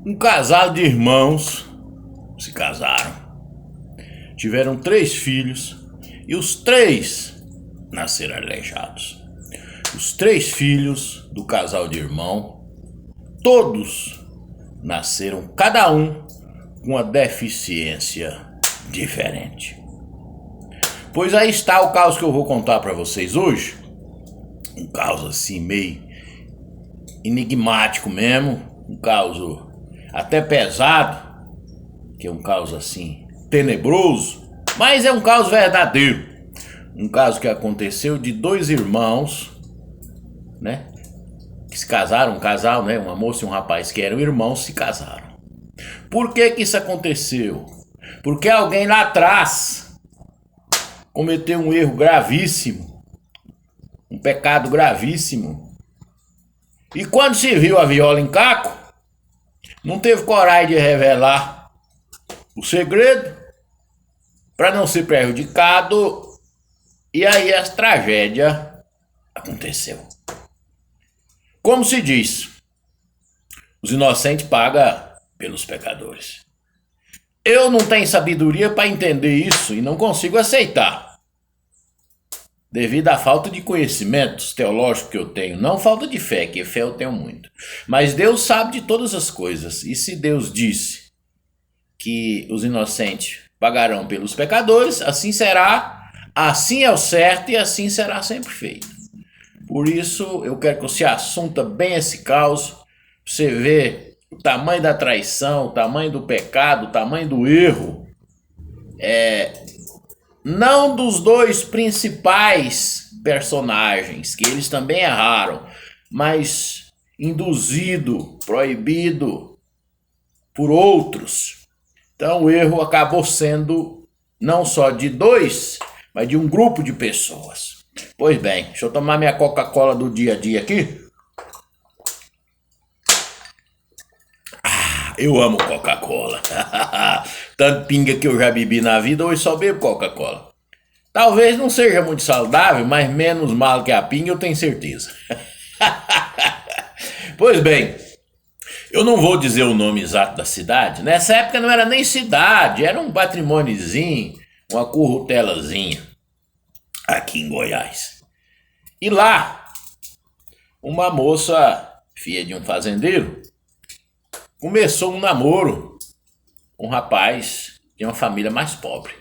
Um casal de irmãos se casaram, tiveram 3 filhos e os 3 nasceram aleijados. Os 3 filhos do casal de irmão, todos nasceram, cada um com uma deficiência diferente. Pois aí está o caso que eu vou contar para vocês hoje. Um caso assim meio enigmático mesmo, um caso até pesado, que é um caso assim tenebroso, mas é um caso verdadeiro. Um caso que aconteceu de 2 irmãos, né? Que se casaram, um casal, né? Uma moça e um rapaz que eram irmãos se casaram. Por que que isso aconteceu? Porque alguém lá atrás cometeu um erro gravíssimo, um pecado gravíssimo. E quando se viu a viola em caco, não teve coragem de revelar o segredo para não ser prejudicado, e aí a tragédia aconteceu. Como se diz, os inocentes pagam pelos pecadores. Eu não tenho sabedoria para entender isso e não consigo aceitar, devido à falta de conhecimentos teológicos que eu tenho. Não falta de fé, que fé eu tenho muito. Mas Deus sabe de todas as coisas. E se Deus disse que os inocentes pagarão pelos pecadores, assim será, assim é o certo e assim será sempre feito. Por isso eu quero que você assunta bem esse caos, você vê o tamanho da traição, o tamanho do pecado, o tamanho do erro. Não dos 2 principais personagens, que eles também erraram, mas induzido, proibido por outros. Então o erro acabou sendo não só de 2, mas de um grupo de pessoas. Pois bem, deixa eu tomar minha Coca-Cola do dia a dia aqui. Eu amo Coca-Cola. Tanto pinga que eu já bebi na vida, hoje só bebo Coca-Cola. Talvez não seja muito saudável, mas menos mal que a pinga eu tenho certeza. Pois bem, eu não vou dizer o nome exato da cidade. Nessa época não era nem cidade, era um patrimôniozinho, uma currutelazinha aqui em Goiás. E lá, uma moça, filha de um fazendeiro, começou um namoro com um rapaz de uma família mais pobre.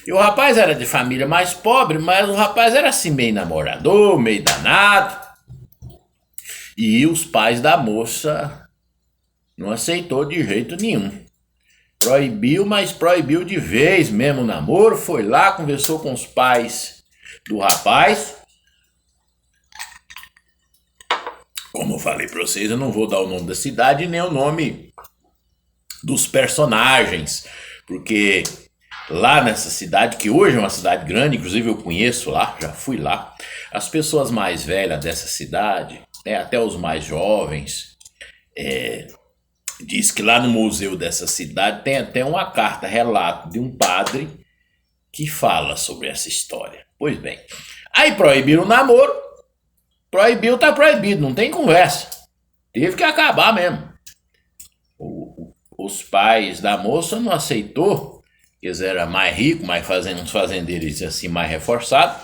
E o rapaz era de família mais pobre, mas o rapaz era assim meio namorador, meio danado. E os pais da moça não aceitou de jeito nenhum. Proibiu, mas proibiu de vez mesmo o namoro. Foi lá, conversou com os pais do rapaz. Como eu falei para vocês, eu não vou dar o nome da cidade nem o nome dos personagens, porque lá nessa cidade, que hoje é uma cidade grande, inclusive eu conheço lá, já fui lá, as pessoas mais velhas dessa cidade, né, até os mais jovens, diz que lá no museu dessa cidade tem até uma carta, relato de um padre que fala sobre essa história. Pois bem, aí proibiram o namoro. Proibiu, tá proibido, não tem conversa. Teve que acabar mesmo. Os pais da moça não aceitou, eles eram mais ricos, uns fazendeiros assim, mais reforçados.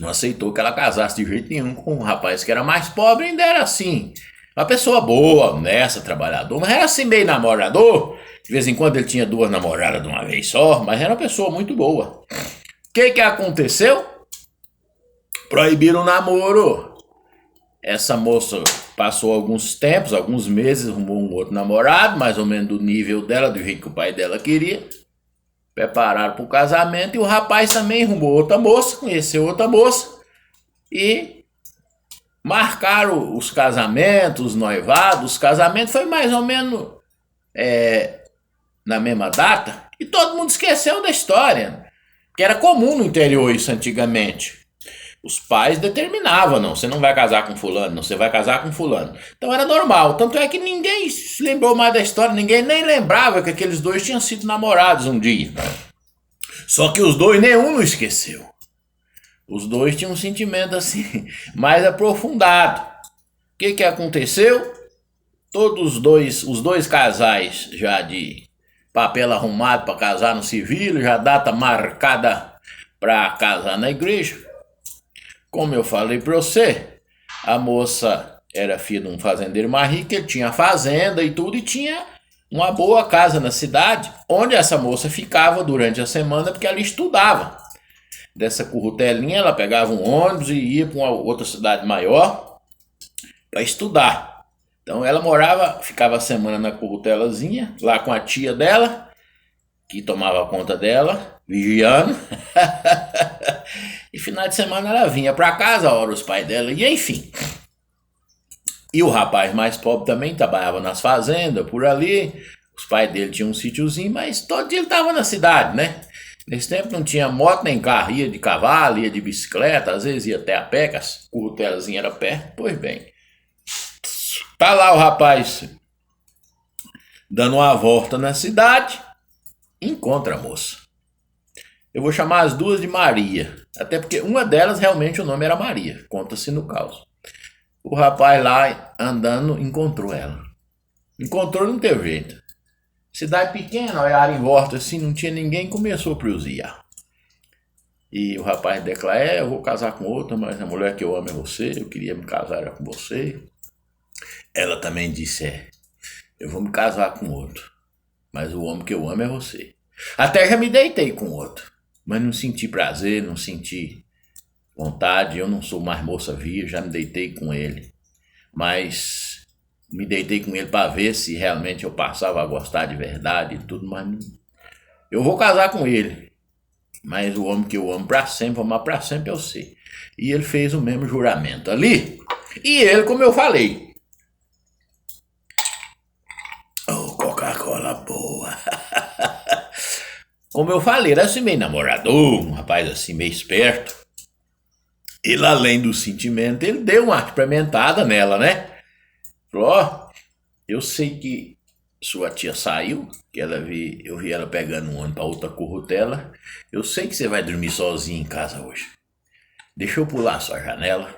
Não aceitou que ela casasse de jeito nenhum com um rapaz que era mais pobre, ainda era assim, uma pessoa boa, honesta, trabalhador, mas era assim meio namorador. De vez em quando ele tinha 2 namoradas de uma vez só, mas era uma pessoa muito boa. O que aconteceu? Proibiram o namoro. Essa moça passou alguns tempos, alguns meses, arrumou um outro namorado, mais ou menos do nível dela, do jeito que o pai dela queria. Prepararam para o casamento, e o rapaz também arrumou outra moça, conheceu outra moça, e marcaram os casamentos, os noivados. Os casamentos foi mais ou menos na mesma data, e todo mundo esqueceu da história, que era comum no interior isso antigamente. Os pais determinavam, não, você não vai casar com fulano, não, você vai casar com fulano. Então era normal, tanto é que ninguém se lembrou mais da história, ninguém nem lembrava que aqueles 2 tinham sido namorados um dia. Só que os 2, nenhum não esqueceu. Os 2 tinham um sentimento assim, mais aprofundado. O que aconteceu? todos os dois casais já de papel arrumado para casar no civil, já data marcada para casar na igreja. Como eu falei para você, a moça era filha de um fazendeiro mais rico, ele tinha fazenda e tudo, e tinha uma boa casa na cidade, onde essa moça ficava durante a semana, porque ela estudava. Dessa currutelinha, ela pegava um ônibus e ia para uma outra cidade maior para estudar. Então ela ficava a semana na currutelazinha, lá com a tia dela, que tomava conta dela, vigiando. E final de semana ela vinha para casa, a hora os pais dela, e enfim. E o rapaz mais pobre também trabalhava nas fazendas, por ali. Os pais dele tinham um sítiozinho, mas todo dia ele estava na cidade, né? Nesse tempo não tinha moto nem carro, ia de cavalo, ia de bicicleta, às vezes ia até a pé, que a currutelazinha era perto. Pois bem, tá lá o rapaz dando uma volta na cidade, encontra a moça. Eu vou chamar as duas de Maria, até porque uma delas realmente o nome era Maria, conta-se no caos. O rapaz lá andando encontrou ela. Encontrou, não teve jeito. Cidade pequena, olharam em volta assim, não tinha ninguém, começou a prosseguir. E o rapaz declarou, eu vou casar com outra, mas a mulher que eu amo é você, eu queria me casar com você. Ela também disse, eu vou me casar com outro, mas o homem que eu amo é você. Até já me deitei com outro, mas não senti prazer, não senti vontade, eu não sou mais moça virgem, já me deitei com ele, mas me deitei com ele para ver se realmente eu passava a gostar de verdade e tudo, mas não. Eu vou casar com ele, mas o homem que eu amo para sempre, amar para sempre, eu sei. E ele fez o mesmo juramento ali, e ele, como eu falei, Coca-Cola boa. Como eu falei, era assim meio namorador, um rapaz assim meio esperto. Ele, além do sentimento, ele deu uma experimentada nela, né? Falou, eu sei que sua tia saiu, que eu vi ela pegando um ônibus para outra currutela. Eu sei que você vai dormir sozinho em casa hoje. Deixa eu pular a sua janela,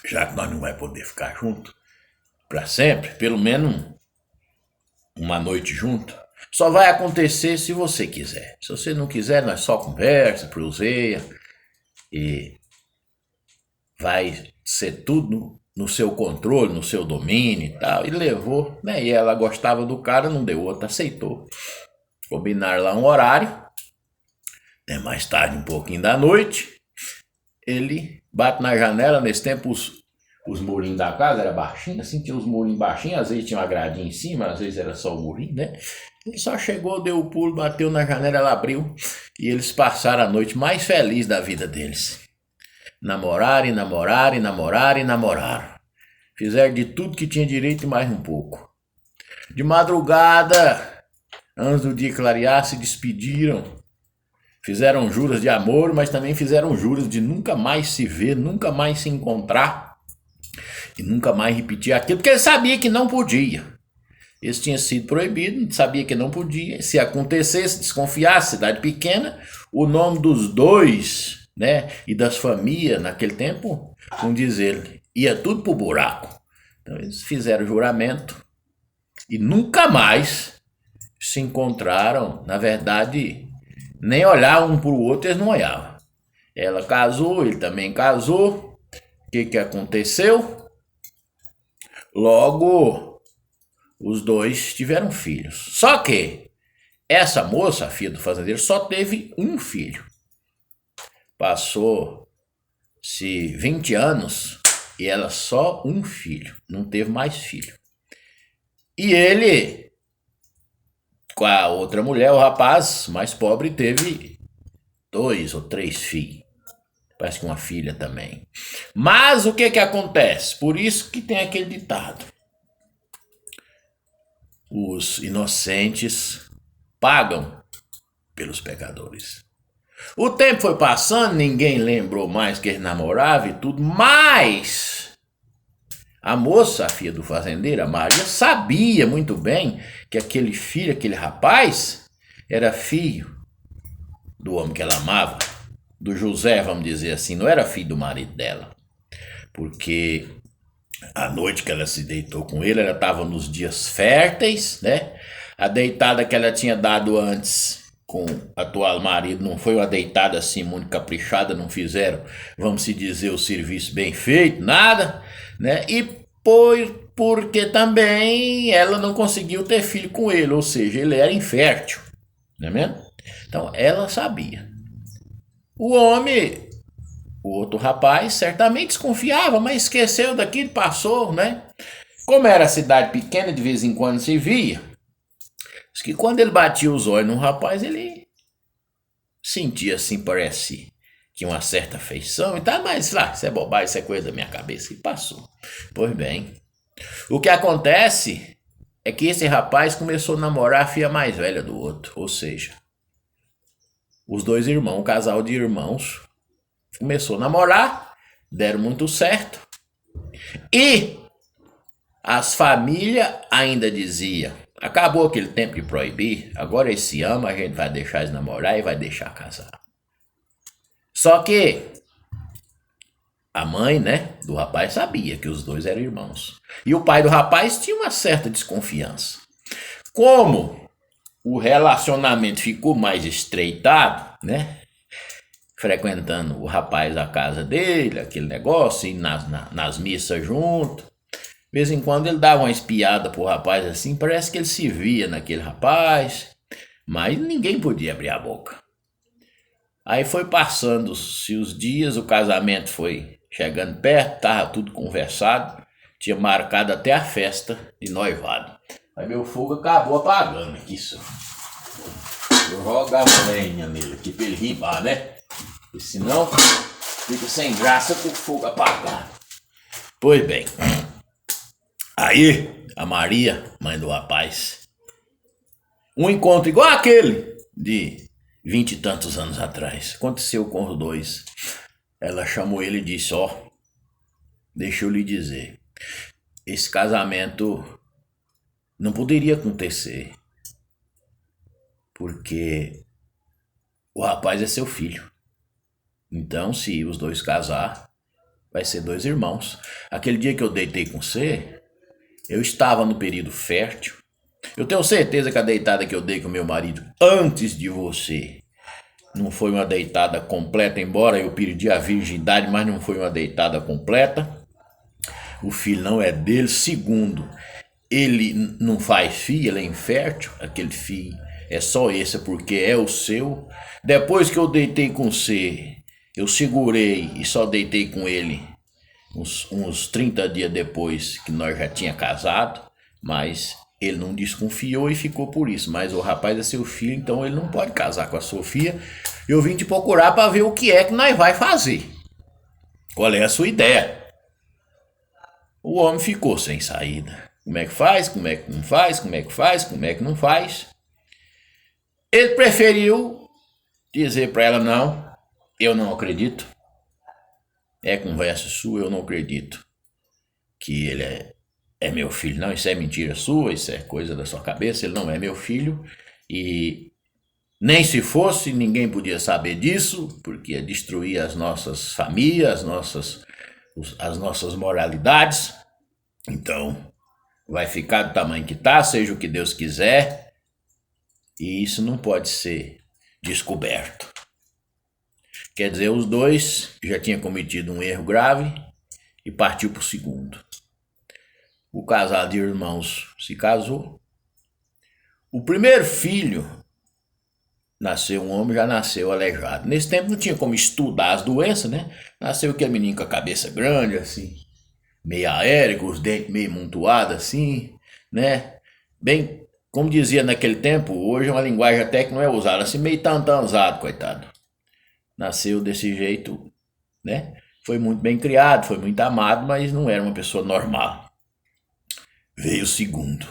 já que nós não vamos poder ficar juntos para sempre, pelo menos uma noite junto. Só vai acontecer se você quiser. Se você não quiser, nós só conversa, proseia e vai ser tudo no seu controle, no seu domínio e tal. E levou, né? E ela gostava do cara, não deu outra, aceitou. Combinaram lá um horário, né? Mais tarde, um pouquinho da noite, ele bate na janela. Nesse tempo os murinhos da casa eram baixinhos, assim, tinha os murinhos baixinhos, às vezes tinha uma gradinha em cima, às vezes era só o murinho, né? Ele só chegou, deu o pulo, bateu na janela, ela abriu, e eles passaram a noite mais feliz da vida deles. Namoraram, namoraram, namoraram, namoraram. Fizeram de tudo que tinha direito e mais um pouco. De madrugada, antes do dia clarear, se despediram. Fizeram juras de amor, mas também fizeram juras de nunca mais se ver, nunca mais se encontrar e nunca mais repetir aquilo, porque ele sabia que não podia. Isso tinha sido proibido, sabia que não podia. Se acontecesse, desconfiasse, cidade pequena, o nome dos dois, né, e das famílias naquele tempo, vamos dizer, ia tudo pro buraco. Então eles fizeram juramento e nunca mais se encontraram. Na verdade, nem olhar um pro outro, eles não olhavam. Ela casou, ele também casou. O que aconteceu? Logo, os dois tiveram filhos. Só que essa moça, a filha do fazendeiro, só teve um filho. Passou-se 20 anos e ela só um filho, não teve mais filho. E ele, com a outra mulher, o rapaz mais pobre, teve 2 ou 3 filhos. Parece que uma filha também. Mas o que acontece? Por isso que tem aquele ditado: os inocentes pagam pelos pecadores. O tempo foi passando, ninguém lembrou mais que ele namorava e tudo, mas a moça, a filha do fazendeiro, a Maria, sabia muito bem que aquele filho, aquele rapaz, era filho do homem que ela amava, do José, vamos dizer assim, não era filho do marido dela, porque A noite que ela se deitou com ele, ela estava nos dias férteis, né? A deitada que ela tinha dado antes com o atual marido não foi uma deitada assim muito caprichada, não fizeram, vamos se dizer, o serviço bem feito, nada, né? E porque também ela não conseguiu ter filho com ele, ou seja, ele era infértil, não é mesmo? Então ela sabia. O homem, o outro rapaz, certamente desconfiava, mas esqueceu daquilo, passou, né? Como era cidade pequena, de vez em quando se via. Diz que quando ele batia os olhos no rapaz, ele sentia assim, parece que uma certa afeição e tal, mas lá, isso é bobagem, isso é coisa da minha cabeça. E passou. Pois bem, o que acontece é que esse rapaz começou a namorar a filha mais velha do outro, ou seja, os dois irmãos, um casal de irmãos, começou a namorar, deram muito certo. E as famílias ainda diziam, acabou aquele tempo de proibir, agora eles se amam, a gente vai deixar eles namorar e vai deixar casar. Só que a mãe, né, do rapaz sabia que os dois eram irmãos. E o pai do rapaz tinha uma certa desconfiança. Como o relacionamento ficou mais estreitado, né, frequentando o rapaz a casa dele, aquele negócio, indo nas missas junto. De vez em quando ele dava uma espiada pro rapaz assim, parece que ele se via naquele rapaz, mas ninguém podia abrir a boca. Aí foi passando-se os dias, o casamento foi chegando perto, tava tudo conversado, tinha marcado até a festa de noivado. Aí meu fogo acabou apagando aqui, só. Eu jogava lenha nele aqui pra ele ribar, né? Porque senão fica sem graça com o fogo apagado. Pois bem, aí a Maria, mãe do rapaz, um encontro igual aquele de 20 e tantos anos atrás, aconteceu com os dois. Ela chamou ele e disse, ó, deixa eu lhe dizer, esse casamento não poderia acontecer, porque o rapaz é seu filho. Então, se os dois casar, vai ser dois irmãos. Aquele dia que eu deitei com você, eu estava no período fértil. Eu tenho certeza que a deitada que eu dei com meu marido antes de você não foi uma deitada completa, embora eu perdi a virgindade, mas não foi uma deitada completa. O filho não é dele. Segundo, ele não faz filho, ele é infértil. Aquele filho é só esse porque é o seu. Depois que eu deitei com você, eu segurei e só deitei com ele uns 30 dias depois que nós já tinha casado, mas ele não desconfiou e ficou por isso. Mas o rapaz é seu filho, então ele não pode casar com a Sofia. Eu vim te procurar para ver o que é que nós vai fazer. Qual é a sua ideia? O homem ficou sem saída. Como é que faz? Como é que não faz? Como é que faz? Como é que não faz? Ele preferiu dizer para ela, não, eu não acredito. É conversa sua, eu não acredito que ele é meu filho. Não, isso é mentira sua, isso é coisa da sua cabeça, ele não é meu filho. E nem se fosse, ninguém podia saber disso, porque ia destruir as nossas famílias, as nossas moralidades. Então, vai ficar do tamanho que tá, seja o que Deus quiser. E isso não pode ser descoberto. Quer dizer, os dois já tinham cometido um erro grave e partiu para o segundo. O casal de irmãos se casou. O primeiro filho nasceu um homem, já nasceu aleijado. Nesse tempo não tinha como estudar as doenças, né? Nasceu aquele menino com a cabeça grande, assim, meio aéreo, com os dentes meio montuados, assim, né? Bem, como dizia naquele tempo, hoje é uma linguagem até que não é usada, assim, meio tantanzado, coitado. Nasceu desse jeito, né? Foi muito bem criado, foi muito amado, mas não era uma pessoa normal. Veio o segundo.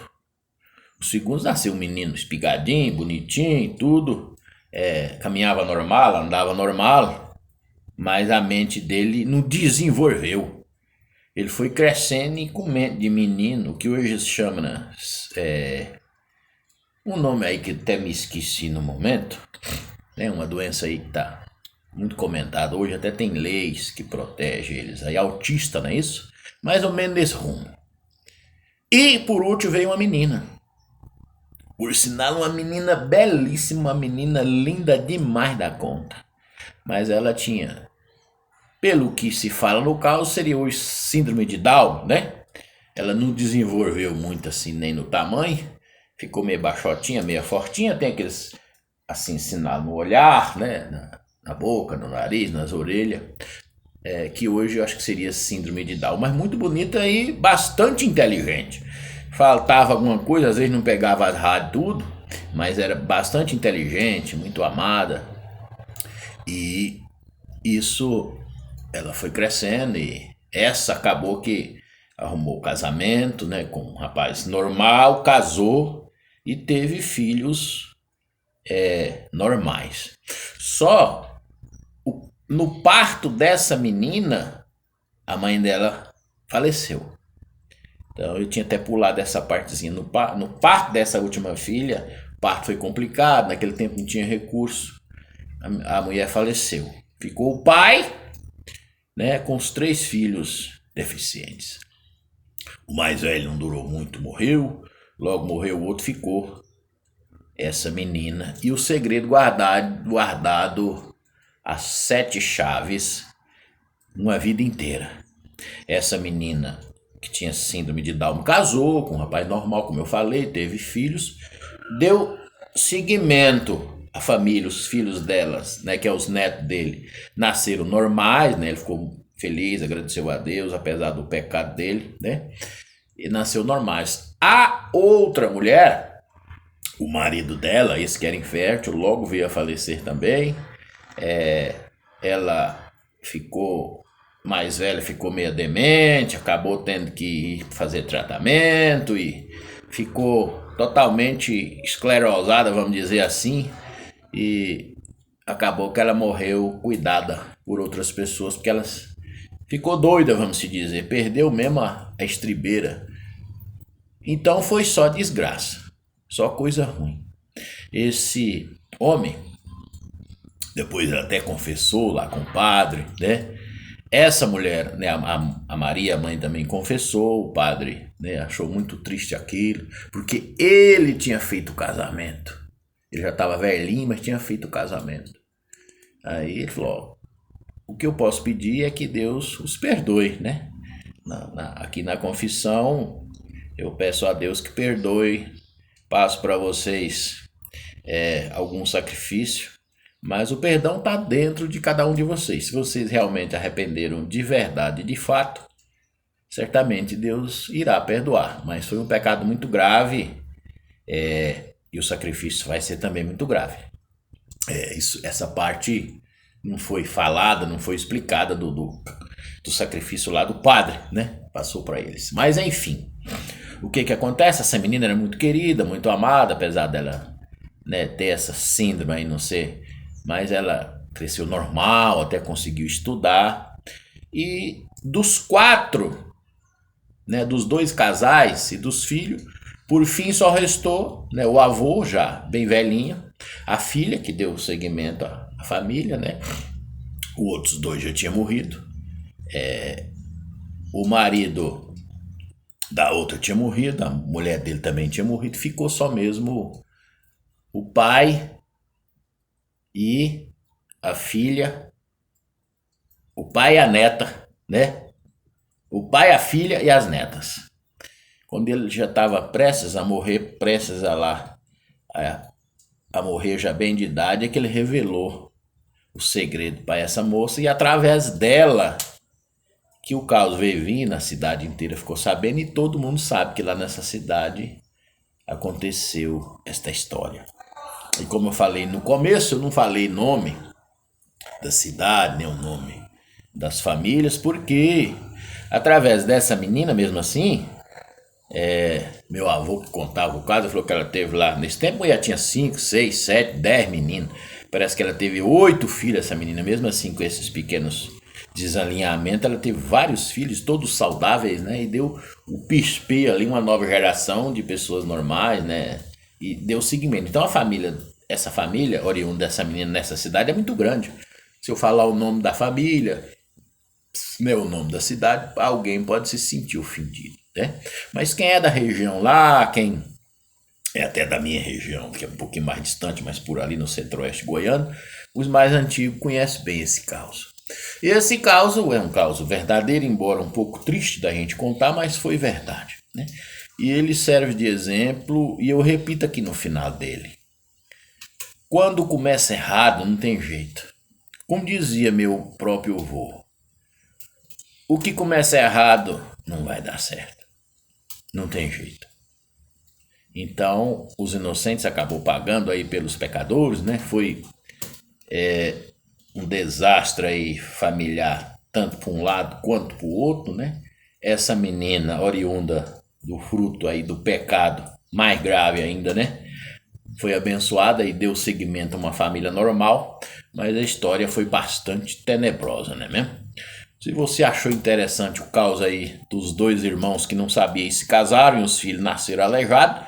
O segundo nasceu um menino espigadinho, bonitinho, tudo. Caminhava normal, andava normal, mas a mente dele não desenvolveu. Ele foi crescendo e com mente de menino, que hoje se chama, né? Um nome aí que até me esqueci no momento, né? Uma doença aí que tá muito comentada. Hoje até tem leis que protegem eles. Aí autista, não é isso? Mais ou menos nesse rumo. E por último veio uma menina. Por sinal, uma menina belíssima, uma menina linda demais da conta. Mas ela tinha, pelo que se fala no caso, seria o síndrome de Down, né? Ela não desenvolveu muito assim, nem no tamanho. Ficou meio baixotinha, meio fortinha. Tem aqueles, assim, sinal no olhar, né? Na boca, no nariz, nas orelhas. Que hoje eu acho que seria síndrome de Down. Mas muito bonita e bastante inteligente. Faltava alguma coisa, às vezes não pegava as rádios tudo. Mas era bastante inteligente, muito amada. E isso, ela foi crescendo e essa acabou que arrumou casamento, né, com um rapaz normal, casou e teve filhos normais. Só no parto dessa menina, a mãe dela faleceu. Então eu tinha até pulado essa partezinha. No parto dessa última filha, o parto foi complicado, naquele tempo não tinha recurso. A mulher faleceu. Ficou o pai, né, com os 3 filhos deficientes. O mais velho não durou muito, morreu. Logo morreu o outro, ficou essa menina. E o segredo guardado as 7 chaves uma vida inteira. Essa menina que tinha síndrome de Down casou com um rapaz normal, como eu falei, teve filhos, deu seguimento à família, os filhos delas, né, que é os netos dele, nasceram normais, né, ele ficou feliz, agradeceu a Deus, apesar do pecado dele, né? E nasceu normais. A outra mulher, o marido dela, esse que era infértil, logo veio a falecer também. Ela ficou mais velha, ficou meio demente, acabou tendo que ir fazer tratamento e ficou totalmente esclerosada, vamos dizer assim, e acabou que ela morreu cuidada por outras pessoas, porque ela ficou doida, vamos se dizer, perdeu mesmo a estribeira. Então foi só desgraça, só coisa ruim. Esse homem, depois ela até confessou lá com o padre, né? Essa mulher, né, a Maria, a mãe, também confessou, o padre, né, achou muito triste aquilo, porque ele tinha feito o casamento. Ele já estava velhinho, mas tinha feito o casamento. Aí ele falou, o que eu posso pedir é que Deus os perdoe, né? Aqui na confissão, eu peço a Deus que perdoe, passo para vocês algum sacrifício, mas o perdão está dentro de cada um de vocês. Se vocês realmente arrependeram de verdade, de fato, certamente Deus irá perdoar. Mas foi um pecado muito grave e o sacrifício vai ser também muito grave. Essa parte não foi falada, não foi explicada do sacrifício lá do padre, né? Passou para eles. Mas enfim, o que acontece? Essa menina era muito querida, muito amada, apesar dela, né, ter essa síndrome aí, não sei, mas ela cresceu normal, até conseguiu estudar. E dos 4, né, dos 2 casais e dos filhos, por fim só restou, né, o avô já bem velhinho, a filha que deu seguimento à família, né? Os outros 2 já tinham morrido. O marido da outra tinha morrido, a mulher dele também tinha morrido, ficou só mesmo o pai e a filha, o pai e a neta, né? O pai, a filha e as netas. Quando ele já estava prestes a morrer, prestes a morrer já bem de idade, é que ele revelou o segredo para essa moça, e através dela que o caos veio vindo, a cidade inteira ficou sabendo, e todo mundo sabe que lá nessa cidade aconteceu esta história. E como eu falei no começo, eu não falei nome da cidade, nem o nome das famílias, porque através dessa menina, mesmo assim, meu avô que contava o caso, falou que ela teve lá, nesse tempo ela tinha 5, 6, 7, 10 meninos. Parece que ela teve 8 filhos, essa menina, mesmo assim, com esses pequenos desalinhamentos, ela teve vários filhos, todos saudáveis, né? E deu o pispeio ali, uma nova geração de pessoas normais, né? E deu seguimento. Então essa família oriunda dessa menina nessa cidade é muito grande. Se eu falar o nome da família, né, o nome da cidade, alguém pode se sentir ofendido, né? Mas quem é da região lá, quem é até da minha região, que é um pouquinho mais distante, mas por ali no centro-oeste goiano, os mais antigos conhecem bem esse caos. E esse caos é um caos verdadeiro, embora um pouco triste da gente contar, mas foi verdade, né? E ele serve de exemplo, e eu repito aqui no final dele. Quando começa errado, não tem jeito. Como dizia meu próprio avô, o que começa errado não vai dar certo. Não tem jeito. Então, os inocentes acabou pagando aí pelos pecadores, né? Foi um desastre aí familiar, tanto para um lado quanto para o outro, né? Essa menina oriunda do fruto aí do pecado, mais grave ainda, né? Foi abençoada e deu seguimento a uma família normal, mas a história foi bastante tenebrosa, né mesmo? Se você achou interessante o caos aí dos dois irmãos que não sabiam se casaram e os filhos nasceram aleijados,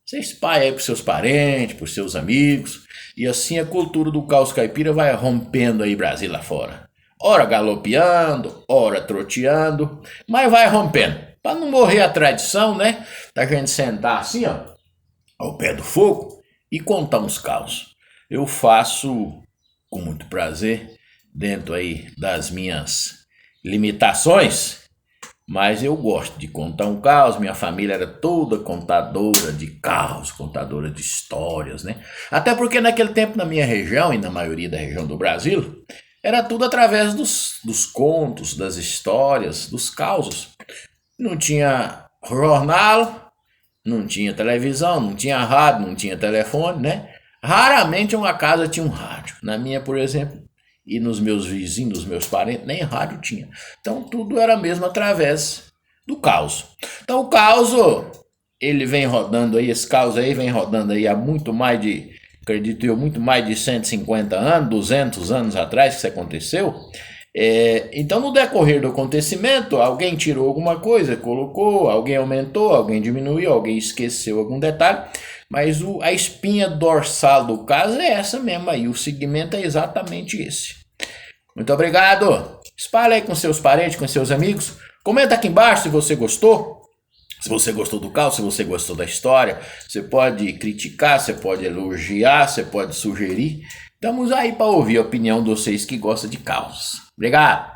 você espalha aí para seus parentes, para seus amigos, e assim a cultura do caos caipira vai rompendo aí Brasil lá fora. Ora galopeando, ora troteando, mas vai rompendo. Para não morrer a tradição, né? Da gente sentar assim, ó, ao pé do fogo e contar uns caos. Eu faço com muito prazer, dentro aí das minhas limitações, mas eu gosto de contar um caos. Minha família era toda contadora de caos, contadora de histórias, né? Até porque naquele tempo na minha região e na maioria da região do Brasil, era tudo através dos contos, das histórias, dos causos. Não tinha jornal, não tinha televisão, não tinha rádio, não tinha telefone, né? Raramente uma casa tinha um rádio. Na minha, por exemplo, e nos meus vizinhos, nos meus parentes, nem rádio tinha. Então tudo era mesmo através do caos. Então o caos, ele vem rodando aí, esse caos aí vem rodando aí há muito mais de, acredito eu, muito mais de 150 anos, 200 anos atrás que isso aconteceu. Então no decorrer do acontecimento, alguém tirou alguma coisa, colocou, alguém aumentou, alguém diminuiu, alguém esqueceu algum detalhe, mas a espinha dorsal do caso é essa mesmo aí, o segmento é exatamente esse. Muito obrigado, espalhe aí com seus parentes, com seus amigos, comenta aqui embaixo se você gostou. Se você gostou do caos, se você gostou da história, você pode criticar, você pode elogiar, você pode sugerir. Estamos aí para ouvir a opinião de vocês que gostam de caos. Obrigado!